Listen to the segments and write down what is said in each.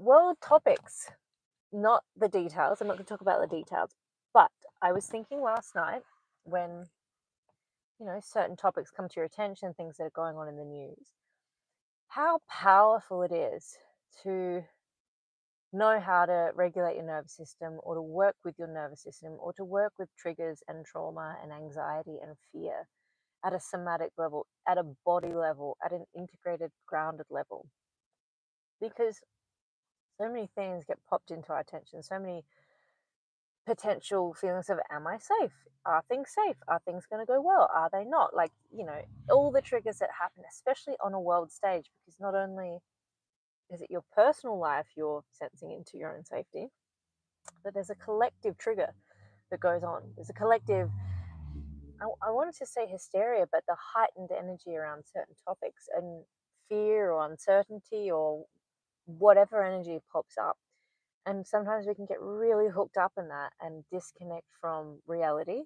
world topics, not the details. I'm not going to talk about the details, but I was thinking last night when, certain topics come to your attention, things that are going on in the news, how powerful it is to know how to regulate your nervous system, or to work with your nervous system, or to work with triggers and trauma and anxiety and fear at a somatic level, at a body level, at an integrated, grounded level. Because so many things get popped into our attention, so many potential feelings of, am I safe? Are things safe? Are things going to go well? Are they not? Like, all the triggers that happen, especially on a world stage, because not only is it your personal life you're sensing into your own safety, but there's a collective trigger that goes on. There's a collective, I wanted to say hysteria, but the heightened energy around certain topics and fear or uncertainty or whatever energy pops up. And sometimes we can get really hooked up in that and disconnect from reality,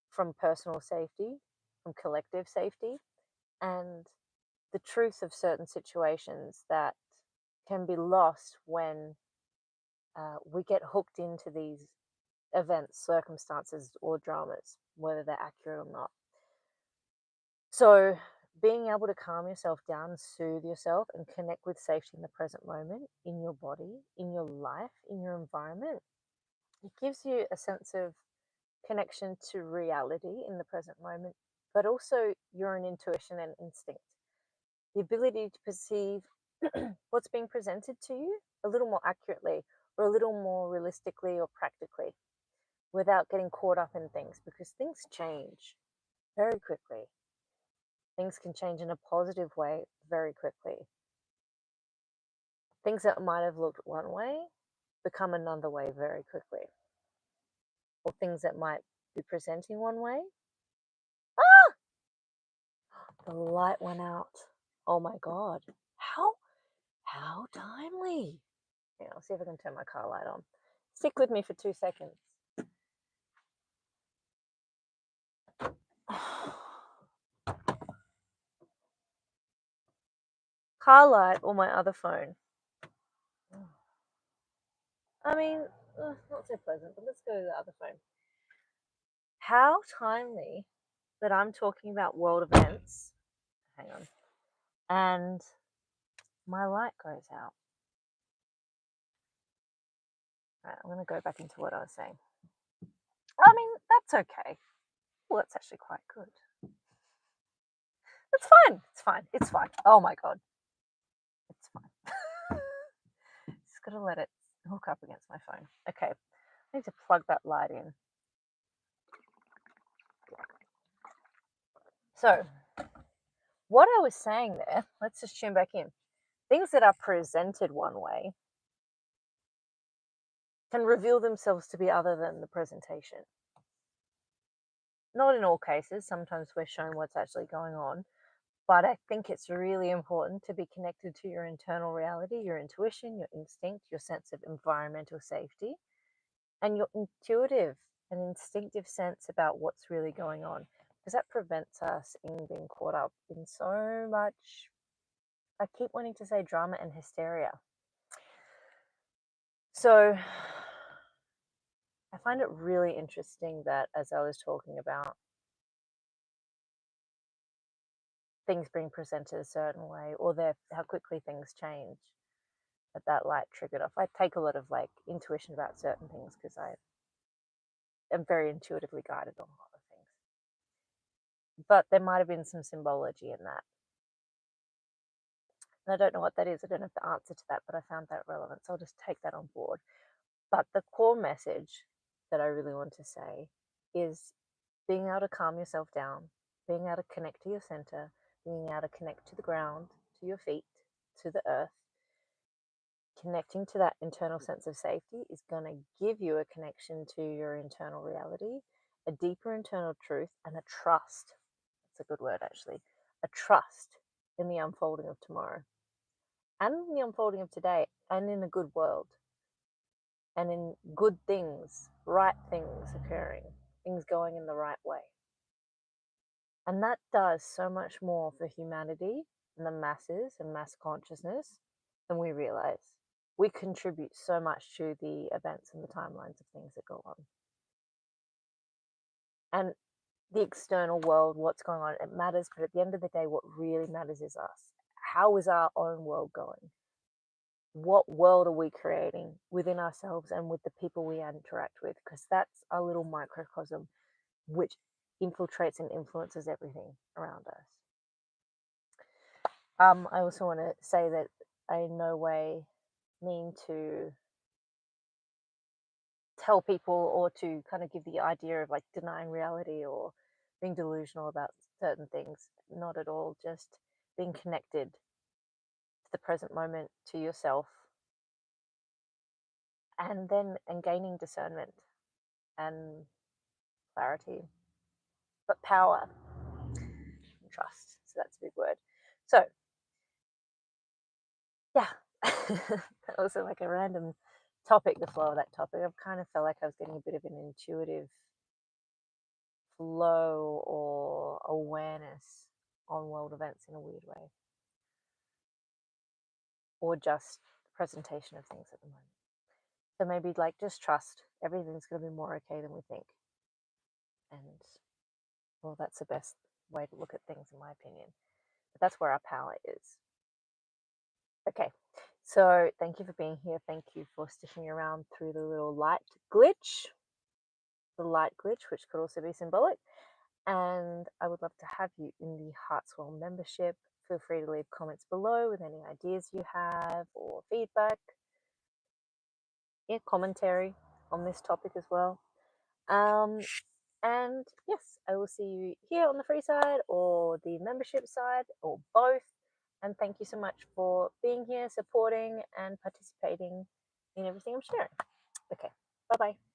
from personal safety, from collective safety, and the truth of certain situations that can be lost when we get hooked into these events, circumstances, or dramas, whether they're accurate or not. So, being able to calm yourself down, soothe yourself, and connect with safety in the present moment, in your body, in your life, in your environment, it gives you a sense of connection to reality in the present moment, but also your own intuition and instinct. The ability to perceive what's being presented to you a little more accurately, or a little more realistically or practically, without getting caught up in things, because things change very quickly. Things can change in a positive way very quickly. Things that might have looked one way become another way very quickly. Or things that might be presenting one way. Ah! The light went out. Oh my God. How timely. Yeah, I'll see if I can turn my car light on. Stick with me for 2 seconds. Car light or my other phone. I mean, not so pleasant, but let's go to the other phone. How timely that I'm talking about world events. Hang on. And my light goes out. All right, I'm going to go back into what I was saying. I mean, that's okay. Well, that's actually quite good. It's fine. It's fine. It's fine. Oh my God. It's fine. Just got to let it hook up against my phone. Okay. I need to plug that light in. So, what I was saying there, let's just tune back in. Things that are presented one way can reveal themselves to be other than the presentation. Not in all cases. Sometimes we're shown what's actually going on. But I think it's really important to be connected to your internal reality, your intuition, your instinct, your sense of environmental safety, and your intuitive and instinctive sense about what's really going on. Because that prevents us in being caught up in so much, I keep wanting to say, drama and hysteria. So I find it really interesting that as I was talking about things being presented a certain way, or how quickly things change, that light triggered off. I take a lot of intuition about certain things because I am very intuitively guided on a lot of things. But there might have been some symbology in that. And I don't know what that is. I don't have the answer to that, but I found that relevant. So I'll just take that on board. But the core message that I really want to say is being able to calm yourself down, being able to connect to your center, being able to connect to the ground, to your feet, to the earth. Connecting to that internal sense of safety is going to give you a connection to your internal reality, a deeper internal truth, and a trust. That's a good word, actually. A trust in the unfolding of tomorrow, and in the unfolding of today, and in a good world, and in good things, right things occurring, things going in the right way. And that does so much more for humanity and the masses and mass consciousness than we realize. we contribute so much to the events and the timelines of things that go on. And the external world, what's going on, it matters, but at the end of the day, what really matters is us. How is our own world going? What world are we creating within ourselves and with the people we interact with? Because that's a little microcosm which infiltrates and influences everything around us. I also want to say that I in no way mean to tell people or to kind of give the idea of like denying reality or being delusional about certain things. Not at all. Just being connected to the present moment, to yourself, and gaining discernment and clarity, but power and trust. So that's a big word. So yeah, that was like a random topic, the flow of that topic. I've kind of felt like I was getting a bit of an intuitive flow or awareness on world events in a weird way, or just the presentation of things at the moment. So maybe like just trust everything's going to be more okay than we think. And well, that's the best way to look at things, in my opinion. But that's where our power is. Okay, so thank you for being here. Thank you for sticking around through the little light glitch, which could also be symbolic. And I would love to have you in the Heartswell membership. Feel free to leave comments below with any ideas you have or feedback, commentary on this topic as well. And yes, I will see you here on the free side or the membership side or both. And thank you so much for being here, supporting, and participating in everything I'm sharing. Okay, bye bye.